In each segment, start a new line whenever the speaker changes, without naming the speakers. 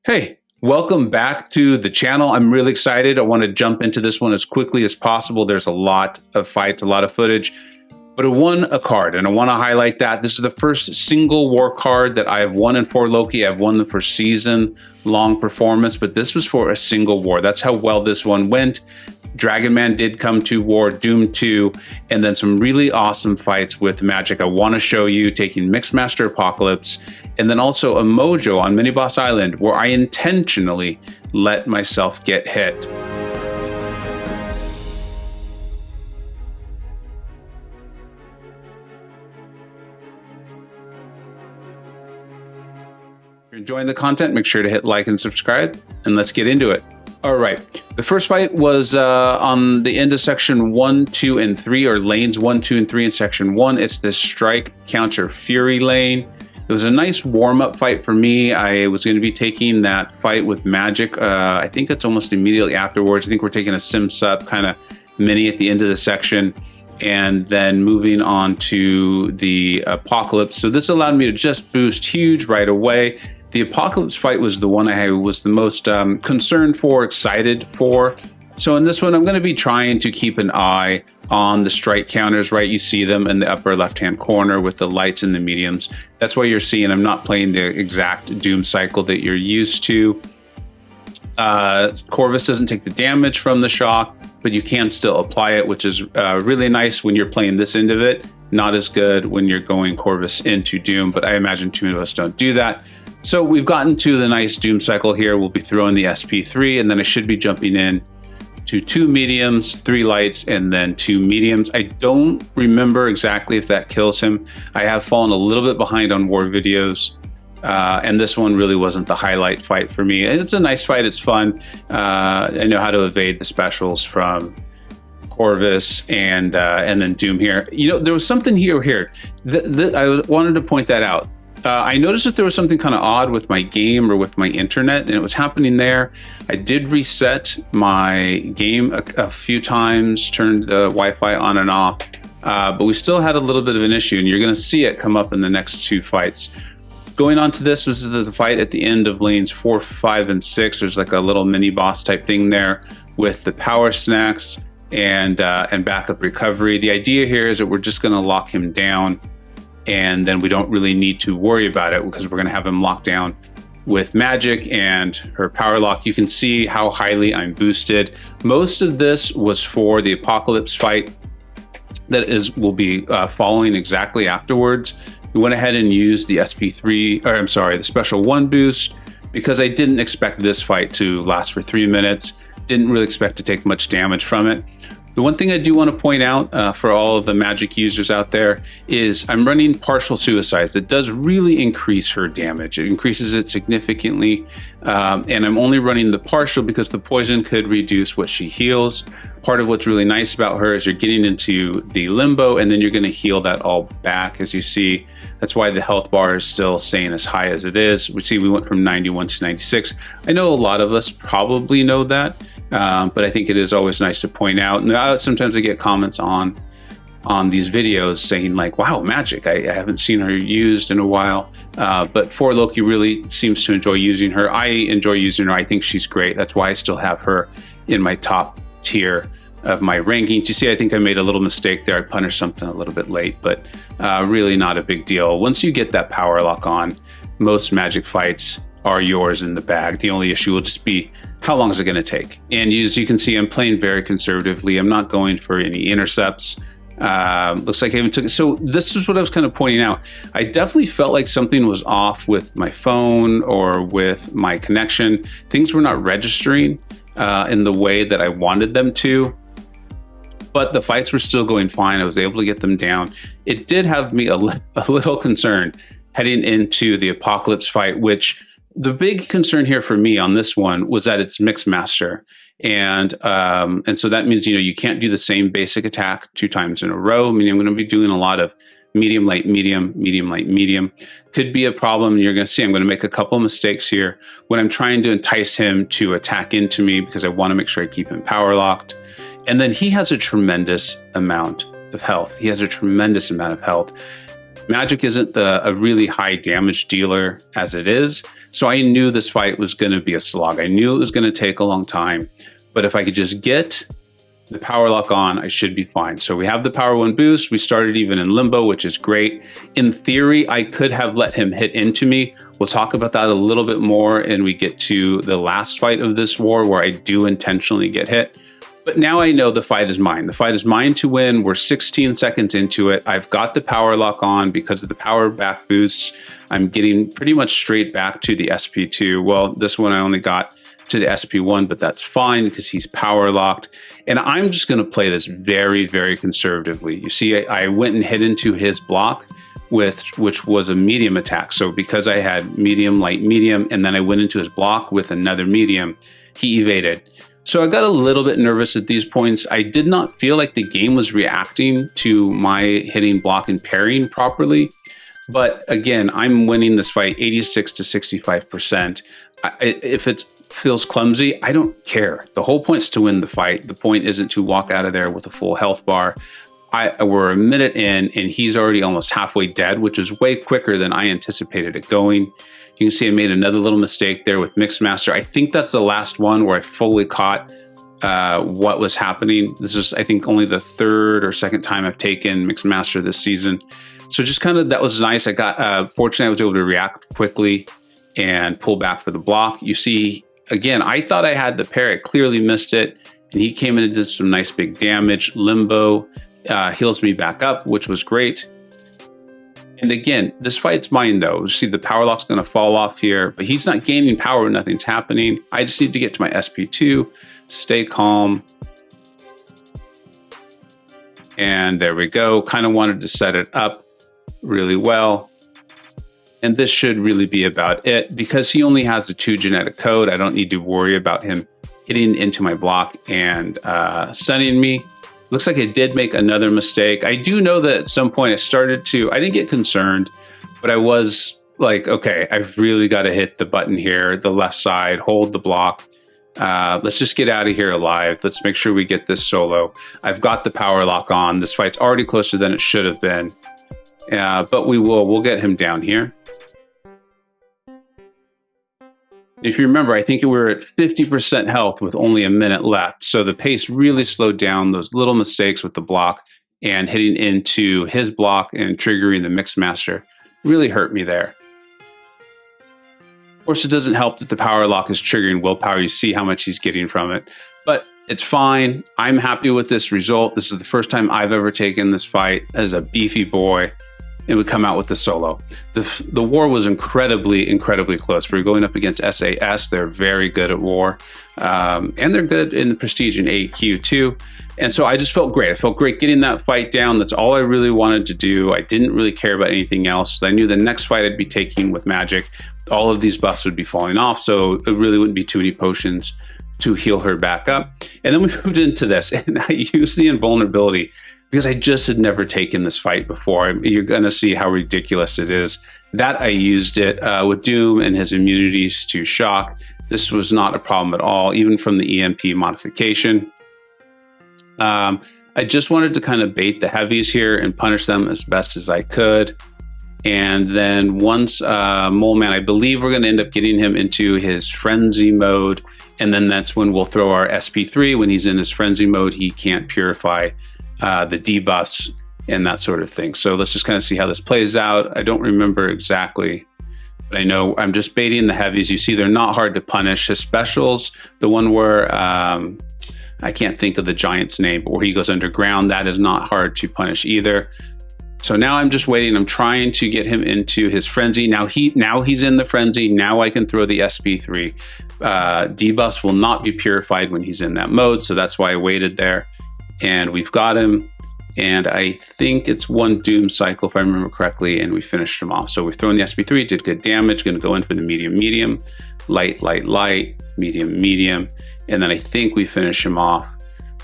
Hey, welcome back to the channel. I'm really excited. I want to jump into this one as quickly as possible. There's a lot of fights, a lot of footage, but I won a card and I want to highlight that. This is the first single war card that I have won in For Loki. I've won them for season long performance, but this was for a single war. That's how well this one went. Dragon Man did come to war, Doom 2, and then some really awesome fights with Magik. I want to show you taking MixMaster Apocalypse, and then also a Mojo on Mini Boss Island, where I intentionally let myself get hit. If you're enjoying the content, make sure to hit like and subscribe, and let's get into it. All right, the first fight was on the end of section 1, 2, and 3, or lanes 1, 2, and 3 in section 1. It's this strike counter fury lane. It was a nice warm-up fight for me. I was going to be taking that fight with Magik. I think that's almost immediately afterwards. I think we're taking a sim sup kind of mini at the end of the section, and then moving on to the Apocalypse. So this allowed me to just boost huge right away. The Apocalypse fight was the one I was the most concerned for, excited for. So in this one, I'm going to be trying to keep an eye on the strike counters, right? You see them in the upper left-hand corner with the lights and the mediums. That's why you're seeing I'm not playing the exact Doom cycle that you're used to. Corvus doesn't take the damage from the shock, but you can still apply it, which is really nice when you're playing this end of it. Not as good when you're going Corvus into Doom, but I imagine too many of us don't do that. So we've gotten to the nice Doom cycle here. We'll be throwing the SP3, and then I should be jumping in to 2 mediums, 3 lights, and then 2 mediums. I don't remember exactly if that kills him. I have fallen a little bit behind on war videos, and this one really wasn't the highlight fight for me. It's a nice fight. It's fun. I know how to evade the specials from Corvus and then Doom here. You know, there was something here. I wanted to point that out. I noticed that there was something kind of odd with my game or with my internet, and it was happening there. I did reset my game a few times, turned the Wi-Fi on and off, but we still had a little bit of an issue, and you're going to see it come up in the next 2 fights. Going on to this was the fight at the end of lanes 4, 5, and 6. There's like a little mini boss type thing there with the power snacks and backup recovery. The idea here is that we're just going to lock him down, and then we don't really need to worry about it because we're going to have him locked down with Magik and her power lock. You can see how highly I'm boosted. Most of this was for the Apocalypse fight that will be following exactly afterwards. We went ahead and used the SP3, or I'm sorry, the special 1 boost, because I didn't expect this fight to last for 3 minutes. Didn't really expect to take much damage from it. The one thing I do want to point out for all of the Magik users out there is I'm running partial suicides. It does really increase her damage. It increases it significantly, and I'm only running the partial because the poison could reduce what she heals. Part of what's really nice about her is you're getting into the limbo, and then you're going to heal that all back, as you see. That's why the health bar is still staying as high as it is. We see we went from 91 to 96. I know a lot of us probably know that, but I think it is always nice to point out. And sometimes I get comments on these videos saying like, wow, Magik, I haven't seen her used in a while. But For Loki really seems to enjoy using her. I enjoy using her. I think she's great. That's why I still have her in my top tier of my rankings. You see, I think I made a little mistake there. I punished something a little bit late, but really not a big deal. Once you get that power lock on, most Magik fights are yours in the bag. The only issue will just be how long is it going to take? And as you can see, I'm playing very conservatively. I'm not going for any intercepts. Looks like I even took it. So this is what I was kind of pointing out. I definitely felt like something was off with my phone or with my connection. Things were not registering in the way that I wanted them to. But the fights were still going fine. I was able to get them down. It did have me a little concerned heading into the Apocalypse fight, which the big concern here for me on this one was that it's MixMaster. And so that means, you know, you can't do the same basic attack 2 times in a row. I mean, I'm going to be doing a lot of medium, light, medium, medium, light, medium. Could be a problem. You're going to see I'm going to make a couple of mistakes here when I'm trying to entice him to attack into me because I want to make sure I keep him power locked. And then he has a tremendous amount of health. He has a tremendous amount of health. Magik isn't a really high damage dealer as it is. So I knew this fight was going to be a slog. I knew it was going to take a long time, but if I could just get the power lock on, I should be fine. So we have the power 1 boost. We started even in limbo, which is great. In theory, I could have let him hit into me. We'll talk about that a little bit more and we get to the last fight of this war where I do intentionally get hit. But now I know the fight is mine. The fight is mine to win. We're 16 seconds into it. I've got the power lock on because of the power back boosts. I'm getting pretty much straight back to the SP2. Well, this one I only got to the SP1, but that's fine because he's power locked. And I'm just going to play this very, very conservatively. You see, I went and hit into his block, which was a medium attack. So because I had medium, light, medium, and then I went into his block with another medium, he evaded. So I got a little bit nervous at these points. I did not feel like the game was reacting to my hitting, block, and parrying properly. But again, I'm winning this fight 86 to 65%. If it feels clumsy, I don't care. The whole point is to win the fight. The point isn't to walk out of there with a full health bar. We're a minute in and he's already almost halfway dead, which is way quicker than I anticipated it going. You can see I made another little mistake there with MixMaster. I think that's the last one where I fully caught what was happening. This is, I think, only the third or second time I've taken MixMaster this season. So just kind of, that was nice. I got, fortunately, I was able to react quickly and pull back for the block. You see, again, I thought I had the parry. I clearly missed it. And he came in and did some nice big damage. Limbo heals me back up, which was great. And again, this fight's mine though. See, the power lock's gonna fall off here, but he's not gaining power, nothing's happening. I just need to get to my SP2, stay calm. And there we go. Kind of wanted to set it up really well. And this should really be about it because he only has the 2 genetic code. I don't need to worry about him hitting into my block and stunning me. Looks like I did make another mistake. I do know that at some point I didn't get concerned, but I was like, okay, I've really got to hit the button here, the left side, hold the block. Let's just get out of here alive. Let's make sure we get this solo. I've got the power lock on. This fight's already closer than it should have been. But we'll get him down here. If you remember, I think we were at 50% health with only a minute left. So the pace really slowed down. Those little mistakes with the block and hitting into his block and triggering the MixMaster really hurt me there. Of course, it doesn't help that the power lock is triggering willpower. You see how much he's getting from it, but it's fine. I'm happy with this result. This is the first time I've ever taken this fight as a beefy boy. And we come out with the solo. The war was incredibly, incredibly close. We're going up against SAS. They're very good at war. And they're good in the prestige and AQ too. And so I just felt great. I felt great getting that fight down. That's all I really wanted to do. I didn't really care about anything else. I knew the next fight I'd be taking with Magik, all of these buffs would be falling off. So it really wouldn't be too many potions to heal her back up. And then we moved into this and I used the invulnerability because I just had never taken this fight before. You're gonna see how ridiculous it is. That I used it with Doom and his immunities to shock. This was not a problem at all, even from the EMP modification. I just wanted to kind of bait the heavies here and punish them as best as I could. And then once Mole Man, I believe we're gonna end up getting him into his frenzy mode. And then that's when we'll throw our SP3. When he's in his frenzy mode, he can't purify the debuffs and that sort of thing. So let's just kind of see how this plays out. I don't remember exactly, but I know I'm just baiting the heavies. You see, they're not hard to punish. His specials, the one where I can't think of the giant's name, but where he goes underground, that is not hard to punish either. So now I'm just waiting. I'm trying to get him into his frenzy. Now he's in the frenzy. Now I can throw the SP3. Debuffs will not be purified when he's in that mode. So that's why I waited there. And we've got him. And I think it's one Doom cycle, if I remember correctly, and we finished him off. So we've thrown the SP3, did good damage, gonna go in for the medium, medium, light, light, light, medium, medium. And then I think we finish him off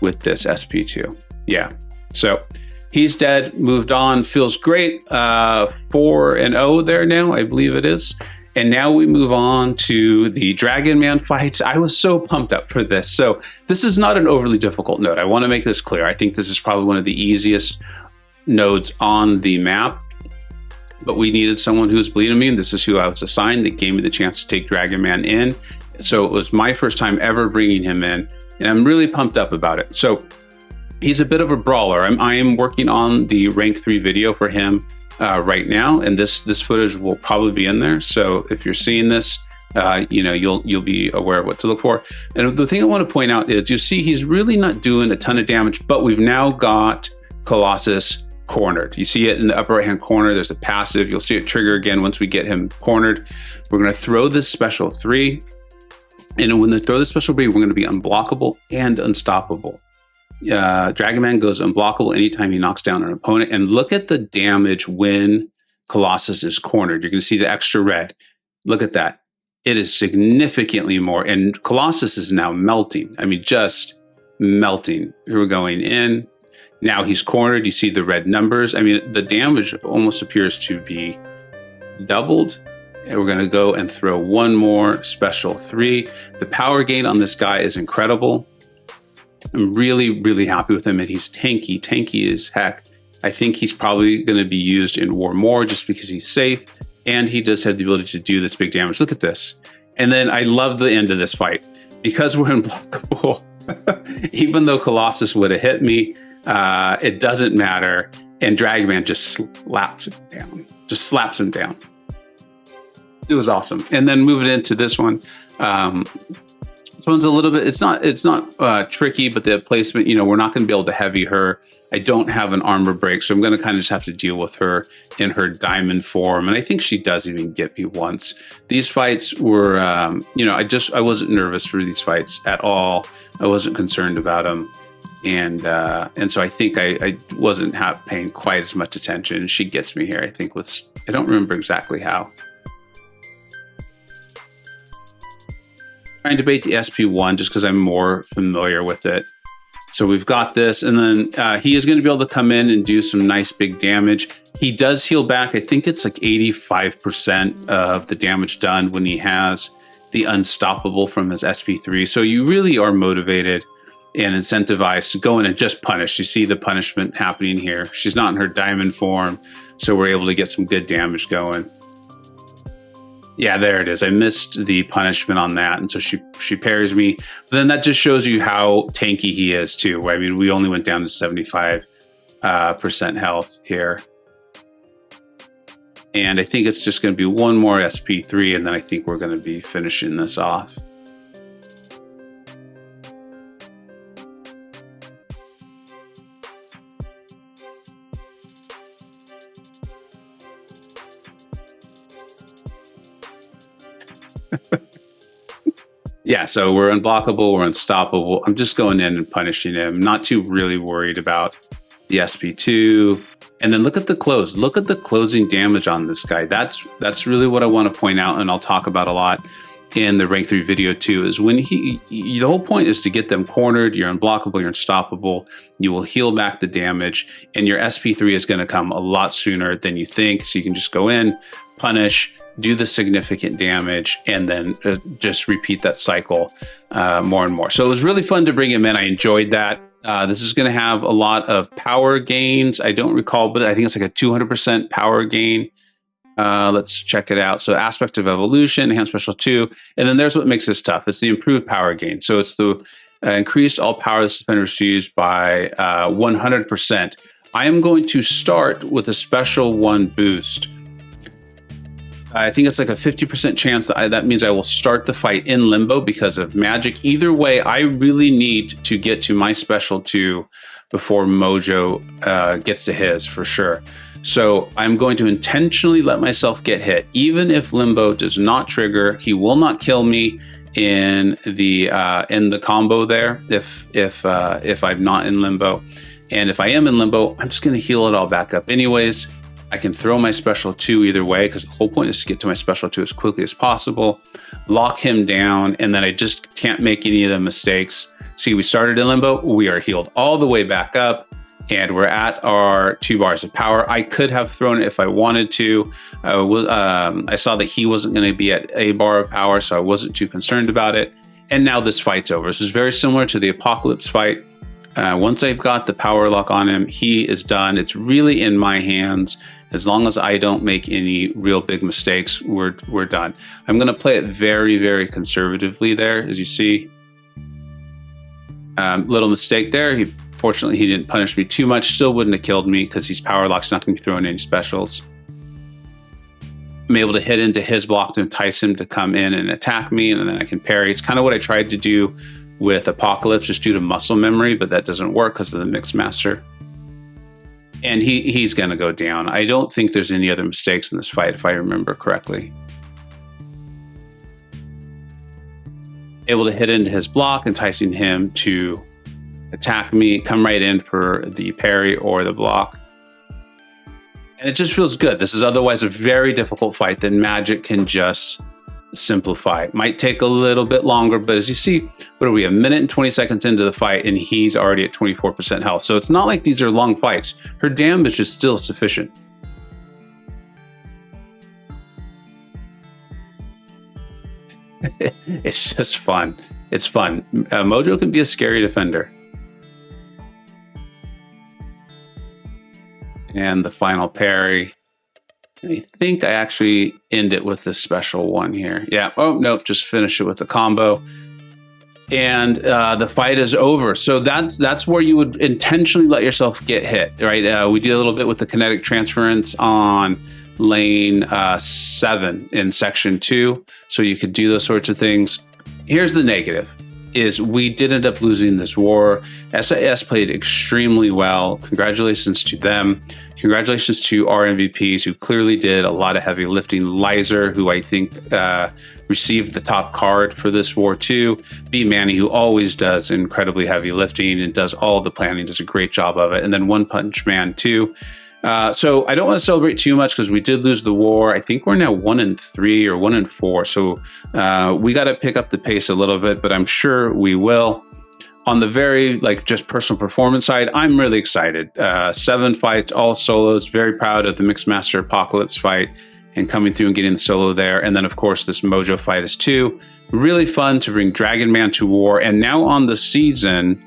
with this SP2. Yeah, so he's dead, moved on, feels great. 4-0 there now, I believe it is. And now we move on to the Dragon Man fights. I was so pumped up for this. So this is not an overly difficult node. I want to make this clear. I think this is probably one of the easiest nodes on the map. but we needed someone who was bleed immune. This is who I was assigned. That gave me the chance to take Dragon Man in. So it was my first time ever bringing him in, and I'm really pumped up about it. So he's a bit of a brawler. I am working on the rank 3 video for him right now, and this footage will probably be in there. So if you're seeing this, you know, you'll be aware of what to look for. And the thing I want to point out is, you see he's really not doing a ton of damage, but we've now got Colossus cornered. You see it in the upper right hand corner. There's a passive. You'll see it trigger again once we get him cornered. We're going to throw this special 3, and when they throw the special 3, we're going to be unblockable and unstoppable. Dragon Man goes unblockable anytime he knocks down an opponent. And look at the damage when Colossus is cornered. You're going to see the extra red. Look at that. It is significantly more. And Colossus is now melting. I mean, just melting. We're going in. Now he's cornered. You see the red numbers. I mean, the damage almost appears to be doubled. And we're going to go and throw one more special 3. The power gain on this guy is incredible. I'm really, really happy with him, and he's tanky as heck. I think he's probably going to be used in War more just because he's safe, and he does have the ability to do this big damage. Look at this. And then I love the end of this fight. Because we're unblockable, even though Colossus would have hit me, it doesn't matter, and Dragon Man just slaps him down. Just slaps him down. It was awesome. And then moving into this one, this one's a little bit, it's not tricky, but the placement, you know, we're not going to be able to heavy her. I don't have an armor break, so I'm going to kind of just have to deal with her in her diamond form. And I think she does even get me once. These fights were, you know, I wasn't nervous for these fights at all. I wasn't concerned about them. And so I think I wasn't paying quite as much attention. She gets me here, I think, I don't remember exactly how. Trying to bait the SP1 just because I'm more familiar with it. So we've got this, and then he is going to be able to come in and do some nice big damage. He does heal back. I think it's like 85% of the damage done when he has the unstoppable from his SP3. So you really are motivated and incentivized to go in and just punish. You see the punishment happening here. She's not in her diamond form, so we're able to get some good damage going. Yeah, there it is. I missed the punishment on that, and so she parries me. But then that just shows you how tanky he is too. I mean, we only went down to 75% health here. And I think it's just going to be one more SP3, and then I think we're going to be finishing this off. Yeah, so we're unblockable, we're unstoppable. I'm just going in and punishing him. Not too really worried about the SP2. And then look at the close. Look at the closing damage on this guy. That's really what I want to point out, and I'll talk about a lot in the rank 3 video too, is when the whole point is to get them cornered. You're unblockable, you're unstoppable. You will heal back the damage, and your SP3 is going to come a lot sooner than you think. So you can just go in, punish, do the significant damage, and then just repeat that cycle more and more. So it was really fun to bring him in. I enjoyed that. This is going to have a lot of power gains. I don't recall, but I think it's like a 200% power gain. Let's check it out. So aspect of evolution, enhanced special 2. And then there's what makes this tough. It's the improved power gain. So it's the increased all power the suspender receives by 100%. I am going to start with a special 1 boost. I think it's like a 50% chance that means I will start the fight in limbo because of Magik. Either way, I really need to get to my special 2 before Mojo gets to his, for sure. So I'm going to intentionally let myself get hit. Even if limbo does not trigger, he will not kill me in the combo there if I'm not in limbo. And if I am in limbo, I'm just going to heal it all back up anyways. I can throw my special 2 either way, because the whole point is to get to my special 2 as quickly as possible, lock him down, and then I just can't make any of the mistakes. See, we started in limbo, we are healed all the way back up, and we're at our 2 bars of power. I could have thrown it if I wanted to. I saw that he wasn't going to be at a bar of power, so I wasn't too concerned about it. And now this fight's over. This is very similar to the Apocalypse fight. Once I've got the power lock on him, he is done. It's really in my hands. As long as I don't make any real big mistakes, we're done. I'm going to play it very, very conservatively there, as you see. Little mistake there. Fortunately, he didn't punish me too much. Still wouldn't have killed me because he's power locked. He's not going to be throwing any specials. I'm able to hit into his block to entice him to come in and attack me, and then I can parry. It's kind of what I tried to do with Apocalypse, just due to muscle memory, but that doesn't work because of the MixMaster. And he's going to go down. I don't think there's any other mistakes in this fight, if I remember correctly. Able to hit into his block, enticing him to attack me, come right in for the parry or the block. And it just feels good. This is otherwise a very difficult fight that Magik can just simplify. It might take a little bit longer, but as you see, what are we, 1 minute and 20 seconds into the fight, and he's already at 24% health. So it's not like these are long fights. Her damage is still sufficient. It's just fun. It's fun. Mojo can be a scary defender. And the final parry. I think I actually end it with this special one here. Yeah, oh, nope, just finish it with the combo. And the fight is over. So that's where you would intentionally let yourself get hit, right? We did a little bit with the kinetic transference on lane 7 in section 2. So you could do those sorts of things. Here's the negative, is we did end up losing this war. SIS played extremely well. Congratulations to them. Congratulations to our MVPs who clearly did a lot of heavy lifting. Lizer, who I think received the top card for this war too. B Manny, who always does incredibly heavy lifting and does all the planning, does a great job of it. And then One Punch Man too. So I don't want to celebrate too much because we did lose the war. I think we're now 1-3 or 1-4. So we got to pick up the pace a little bit, but I'm sure we will. On the very just personal performance side, I'm really excited. 7 fights, all solos. Very proud of the MixMaster Apocalypse fight and coming through and getting the solo there. And then of course this Mojo fight is too. Really fun to bring Dragon Man to war. And now on the season,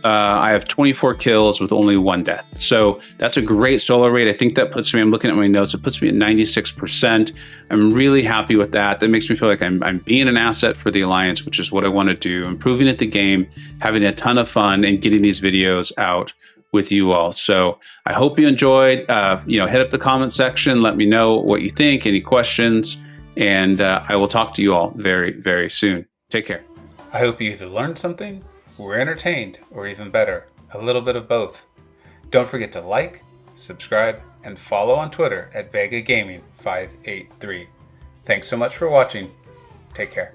I have 24 kills with only 1 death. So that's a great solo rate. I think that puts me, I'm looking at my notes, it puts me at 96%. I'm really happy with that. That makes me feel like I'm being an asset for the Alliance, which is what I want to do. Improving at the game, having a ton of fun, and getting these videos out with you all. So I hope you enjoyed. Hit up the comment section. Let me know what you think, any questions, and I will talk to you all very, very soon. Take care. I hope you either learned something, were entertained, or even better, a little bit of both. Don't forget to like, subscribe, and follow on Twitter at Vega Gaming 583. Thanks so much for watching. Take care.